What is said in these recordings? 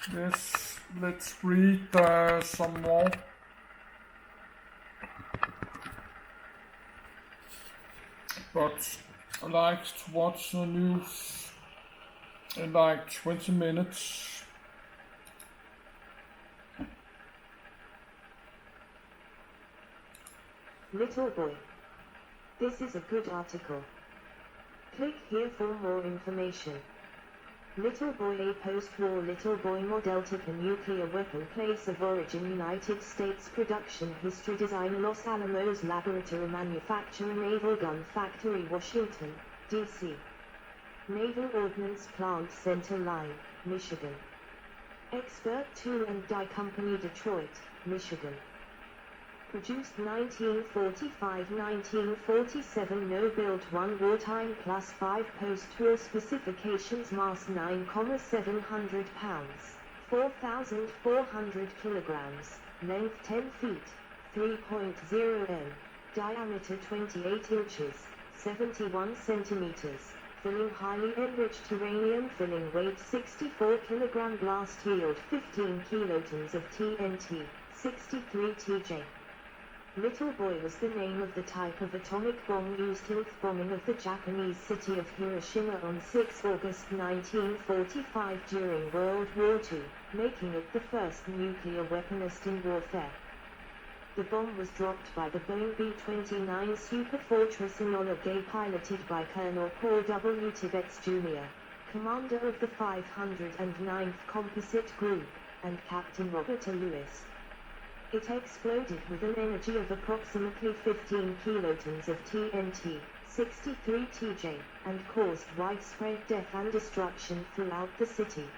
Yes, let's read some more. But I like to watch the news in like 20 minutes. Little boy. This is a good article. Click here for more information. Little boy, a post-war little boy model tip, a nuclear weapon, place of origin United States, production history, design Los Alamos Laboratory, manufacturer Naval Gun Factory Washington, D.C. Naval Ordnance Plant Center Line, Michigan. Expert Tool and Die Company, Detroit, Michigan. Produced 1945-1947, no built 1 wartime plus 5 post-war specifications, mass 9,700 pounds, 4,400 kilograms, length 10 feet, 3.0 m, diameter 28 inches, 71 centimeters, filling highly enriched uranium, filling weight 64 kilogram, blast yield 15 kilotons of TNT, 63 TJ. Little boy was the name of the type of atomic bomb used in the bombing of the Japanese city of Hiroshima on 6 August 1945 during World War II, making it the first nuclear weaponist in warfare. The bomb was dropped by the Boeing B-29 Superfortress Enola Gay, piloted by Colonel Paul W. Tibbets Jr., commander of the 509th Composite Group, and Captain Robert A. Lewis. It exploded with an energy of approximately 15 kilotons of TNT, 63 TJ, and caused widespread death and destruction throughout the city.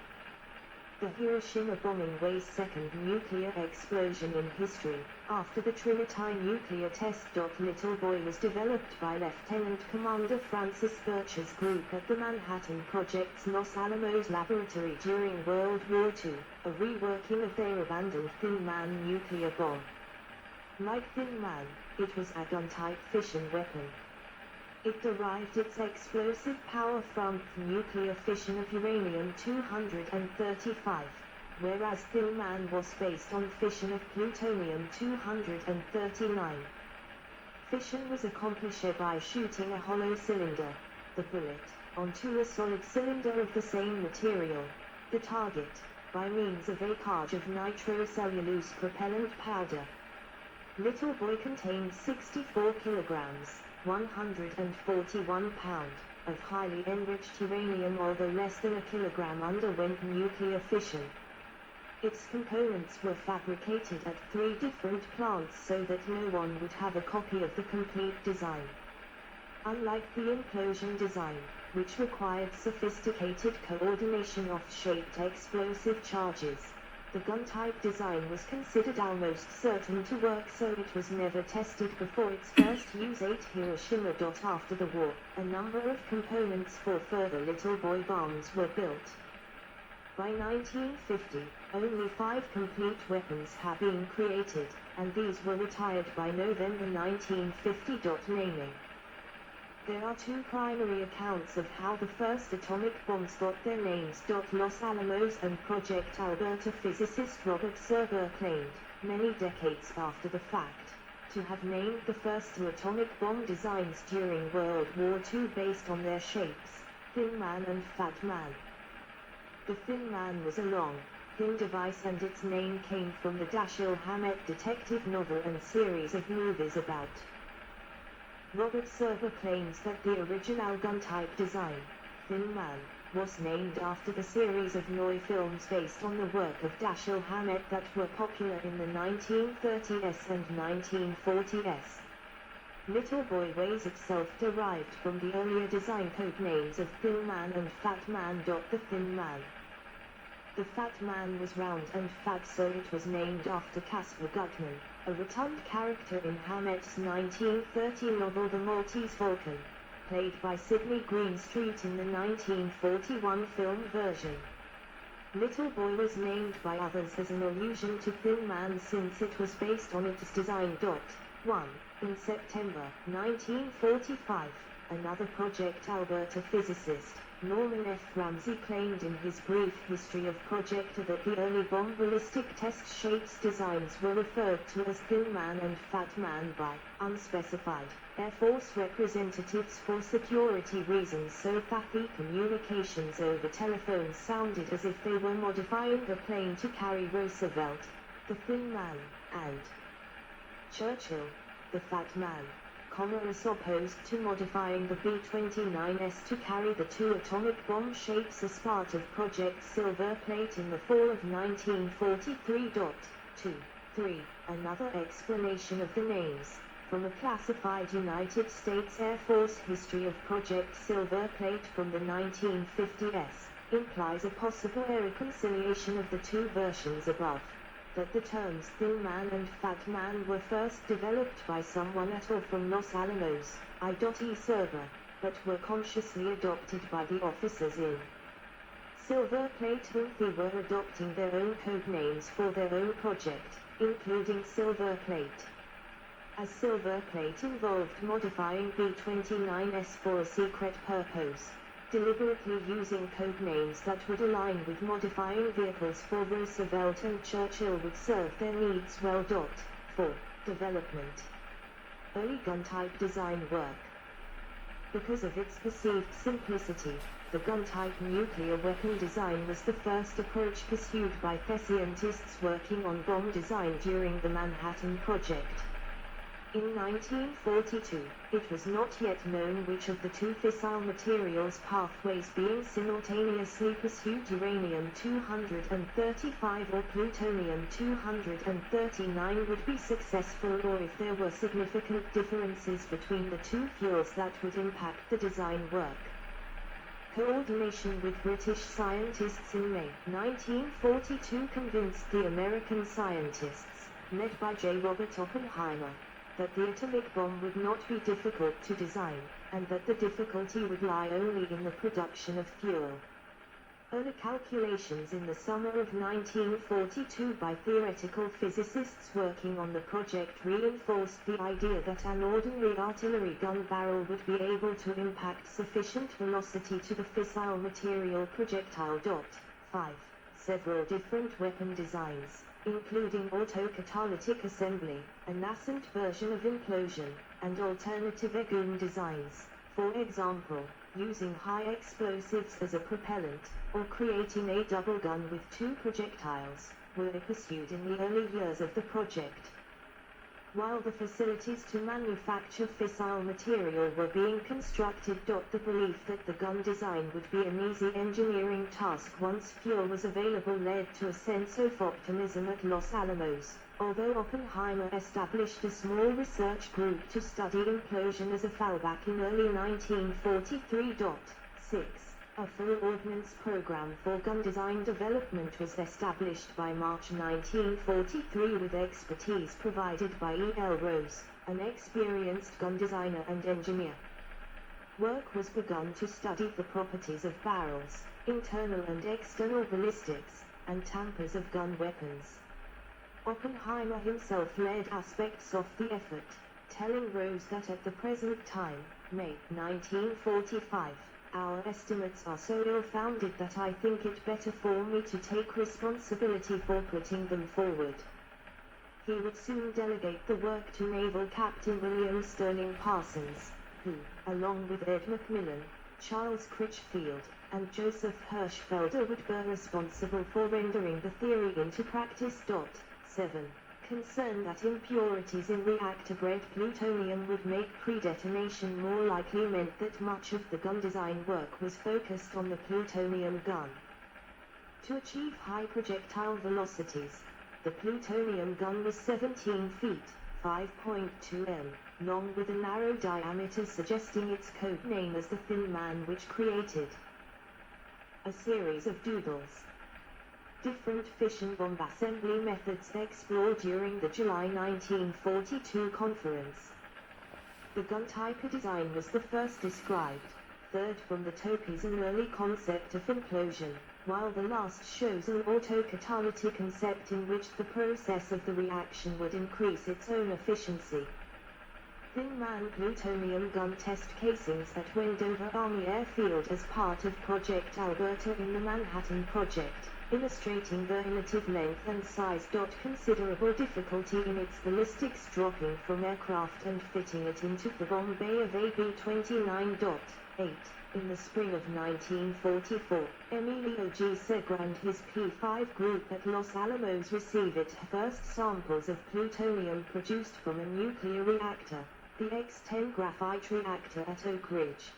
The Hiroshima bombing was second nuclear explosion in history, after the Trinity nuclear test. Little boy was developed by Lieutenant Commander Francis Birch's group at the Manhattan Project's Los Alamos Laboratory during World War II, a reworking of their abandoned Thin Man nuclear bomb. Like Thin Man, it was a gun-type fission weapon. It derived its explosive power from nuclear fission of uranium-235, whereas Thin Man was based on fission of plutonium-239. Fission was accomplished by shooting a hollow cylinder, the bullet, onto a solid cylinder of the same material, the target, by means of a charge of nitrocellulose propellant powder. Little boy contained 64 kilograms, 141 pounds, of highly enriched uranium, although less than a kilogram underwent nuclear fission. Its components were fabricated at 3 different plants so that no one would have a copy of the complete design. Unlike the implosion design, which required sophisticated coordination of shaped explosive charges, the gun-type design was considered almost certain to work, so it was never tested before its first use at Hiroshima. After the war, a number of components for further little boy bombs were built. By 1950, only 5 complete weapons had been created, and these were retired by November 1950. Naming. There are 2 primary accounts of how the first atomic bombs got their names. Los Alamos and Project Alberta. Physicist Robert Serber claimed, many decades after the fact, to have named the first 2 atomic bomb designs during World War II based on their shapes, Thin Man and Fat Man. The Thin Man was a long, thin device, and its name came from the Dashiell Hammett detective novel and series of movies about. Robert Serber claims that the original gun-type design, Thin Man, was named after the series of Noir films based on the work of Dashiell Hammett that were popular in the 1930s and 1940s. Little Boy Ways itself derived from the earlier design code names of Thin Man and Fat Man. The Thin Man. The Fat Man was round and fat, so it was named after Caspar Gutman, a rotund character in Hammett's 1930 novel The Maltese Falcon, played by Sidney Greenstreet in the 1941 film version. Little Boy was named by others as an allusion to Thin Man since it was based on its design. 1. In September 1945, another Project Alberta physicist, Norman F. Ramsey claimed in his brief history of Project A that the early bomb ballistic test shapes designs were referred to as Thin Man and Fat Man by unspecified Air Force representatives for security reasons, so FAFI communications over telephone sounded as if they were modifying the plane to carry Roosevelt, the Thin Man, and Churchill, the Fat Man. Is opposed to modifying the B-29S to carry the two atomic bomb shapes as part of Project Silver Plate in the fall of 1943. 2.3. Another explanation of the names, from a classified United States Air Force history of Project Silver Plate from the 1950s, implies a possible irreconciliation of the two versions above. That the terms Thin Man and Fat Man were first developed by someone at or from Los Alamos, I.E. server, but were consciously adopted by the officers in Silver Plate who were adopting their own code names for their own project, including Silver Plate. As Silver Plate involved modifying B-29S for a secret purpose, deliberately using code names that would align with modifying vehicles for Roosevelt and Churchill would serve their needs well. 4. Development. Early gun type design work. Because of its perceived simplicity, the gun type nuclear weapon design was the first approach pursued by scientists working on bomb design during the Manhattan Project. In 1942, it was not yet known which of the two fissile materials pathways being simultaneously pursued, uranium-235 or plutonium-239, would be successful, or if there were significant differences between the two fuels that would impact the design work. Coordination with British scientists in May 1942 convinced the American scientists, led by J. Robert Oppenheimer, that the atomic bomb would not be difficult to design, and that the difficulty would lie only in the production of fuel. Early calculations in the summer of 1942 by theoretical physicists working on the project reinforced the idea that an ordinary artillery gun barrel would be able to impact sufficient velocity to the fissile material projectile. 5. Several different weapon designs, including autocatalytic assembly, a nascent version of implosion, and alternative Egun designs, for example, using high explosives as a propellant, or creating a double gun with two projectiles, were pursued in the early years of the project. While the facilities to manufacture fissile material were being constructed, the belief that the gun design would be an easy engineering task once fuel was available led to a sense of optimism at Los Alamos, although Oppenheimer established a small research group to study implosion as a fallback in early 1943. 6. A full ordnance program for gun design development was established by March 1943 with expertise provided by E. L. Rose, an experienced gun designer and engineer. Work was begun to study the properties of barrels, internal and external ballistics, and tampers of gun weapons. Oppenheimer himself led aspects of the effort, telling Rose that at the present time, May 1945, our estimates are so ill-founded that I think it better for me to take responsibility for putting them forward. He would soon delegate the work to Naval Captain William Sterling Parsons, who, along with Ed McMillan, Charles Critchfield, and Joseph Hirschfelder, would be responsible for rendering the theory into practice. 7. Concern that impurities in reactor-grade plutonium would make pre-detonation more likely meant that much of the gun design work was focused on the plutonium gun. To achieve high projectile velocities, the plutonium gun was 17 feet, 5.2 m, long with a narrow diameter, suggesting its code name as the Thin Man, which created a series of doodles. Different fission bomb assembly methods explored during the July 1942 conference. The gun type design was the first described, third from the Topes an early concept of implosion, while the last shows an autocatalytic concept in which the process of the reaction would increase its own efficiency. Thin Man plutonium gun test casings at Wendover Army Airfield as part of Project Alberta in the Manhattan Project, illustrating the relative length and size. Considerable difficulty in its ballistics dropping from aircraft and fitting it into the bomb bay of AB-29.8. In the spring of 1944, Emilio G. Segre and his P-5 group at Los Alamos received its first samples of plutonium produced from a nuclear reactor, the X-10 graphite reactor at Oak Ridge.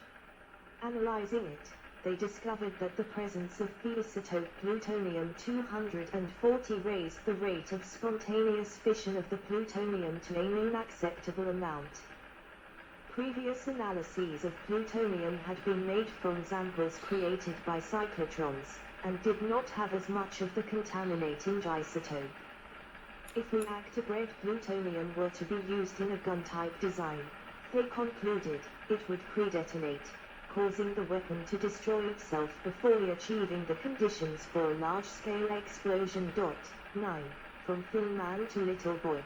Analyzing it, they discovered that the presence of the isotope plutonium-240 raised the rate of spontaneous fission of the plutonium to an unacceptable amount. Previous analyses of plutonium had been made from samples created by cyclotrons, and did not have as much of the contaminating isotope. If reactor-bred plutonium were to be used in a gun-type design, they concluded, it would pre-detonate, causing the weapon to destroy itself before achieving the conditions for a large-scale explosion. 9. From Thin Man to Little Boy.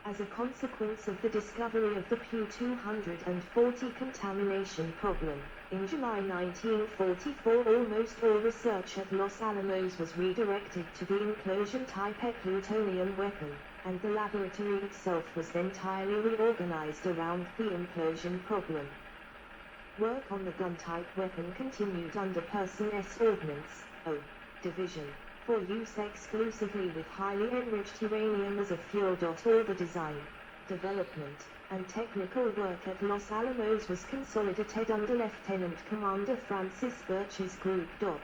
As a consequence of the discovery of the Pu-240 contamination problem, in July 1944 almost all research at Los Alamos was redirected to the implosion-type plutonium weapon, and the laboratory itself was entirely reorganized around the implosion problem. Work on the gun-type weapon continued under Person S. Ordnance, O. Division, for use exclusively with highly enriched uranium as a fuel. All the design, development, and technical work at Los Alamos was consolidated under Lieutenant Commander Francis Birch's Group. 10.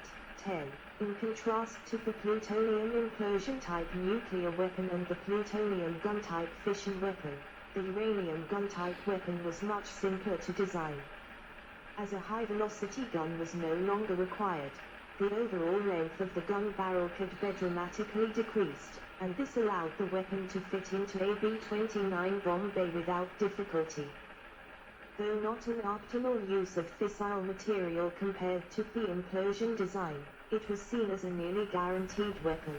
In contrast to the plutonium implosion-type nuclear weapon and the plutonium gun-type fission weapon, the uranium gun-type weapon was much simpler to design. As a high-velocity gun was no longer required, the overall length of the gun barrel could be dramatically decreased, and this allowed the weapon to fit into AB-29 bomb bay without difficulty. Though not an optimal use of fissile material compared to the implosion design, it was seen as a nearly guaranteed weapon.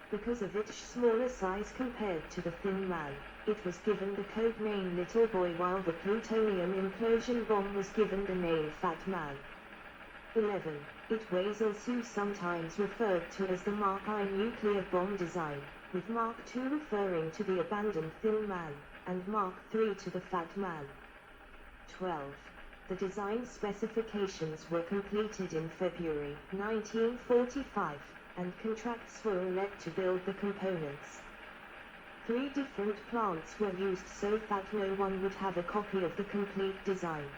Because of its smaller size compared to the Thin Man, it was given the code name Little Boy, while the plutonium implosion bomb was given the name Fat Man. 11. It was also sometimes referred to as the Mark I nuclear bomb design, with Mark II referring to the abandoned Thin Man, and Mark III to the Fat Man. 12. The design specifications were completed in February 1945, and contracts were let to build the components. 3 different plants were used so that no one would have a copy of the complete design.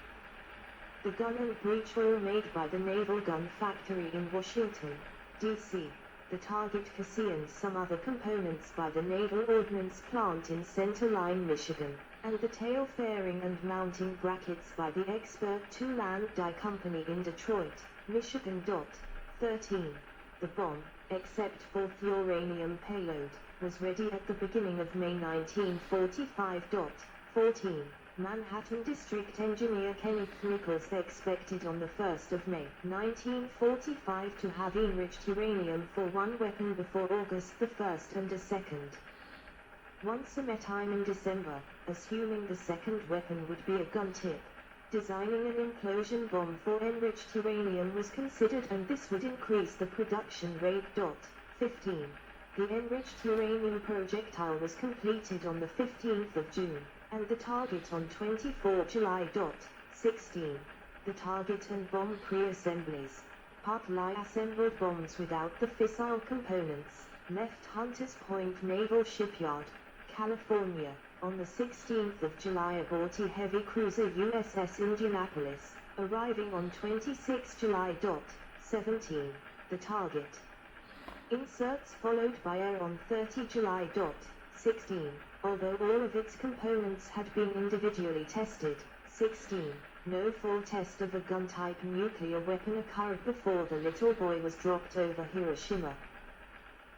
The gun and breech were made by the Naval Gun Factory in Washington, D.C., the target chassis and some other components by the Naval Ordnance Plant in Center Line, Michigan, and the tail fairing and mounting brackets by the Expert 2 Land Die Company in Detroit, Michigan. 13. The bomb, except for the uranium payload, was ready at the beginning of May 1945. 14. Manhattan District Engineer Kenneth Nichols expected on the 1st of May 1945 to have enriched uranium for one weapon before August the 1st and a second. Once a time in December, assuming the second weapon would be a gun tip, designing an implosion bomb for enriched uranium was considered, and this would increase the production rate. 15. The enriched uranium projectile was completed on the 15th of June, and the target on 24 July. 16. The target and bomb pre-assemblies, partly assembled bombs without the fissile components, left Hunters Point Naval Shipyard, California, on the 16th of July aboard heavy cruiser USS Indianapolis, arriving on 26 July. 17. The target inserts followed by air on 30 July. 16. Although all of its components had been individually tested. 16. No full test of a gun-type nuclear weapon occurred before the Little Boy was dropped over Hiroshima.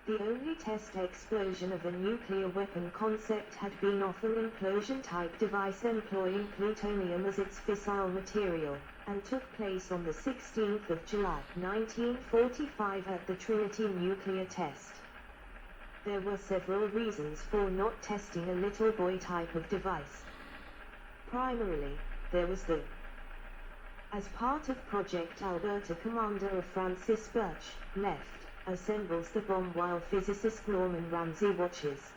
The only test explosion of a nuclear weapon concept had been of an implosion-type device employing plutonium as its fissile material, and took place on the 16th of July 1945 at the Trinity nuclear test. There were several reasons for not testing a Little Boy type of device. Primarily, there was the As part of Project Alberta, Commander Francis Birch, left, assembles the bomb while physicist Norman Ramsey watches.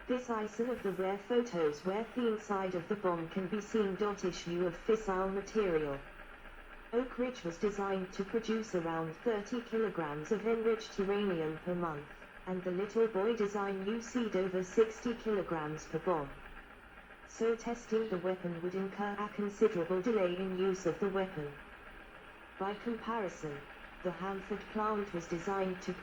This is one of the rare photos where the inside of the bomb can be seen. Issue of fissile material. Oak Ridge was designed to produce around 30 kilograms of enriched uranium per month, and the Little Boy design used over 60 kilograms per bomb. So testing the weapon would incur a considerable delay in use of the weapon. By comparison, the Hanford plant was designed to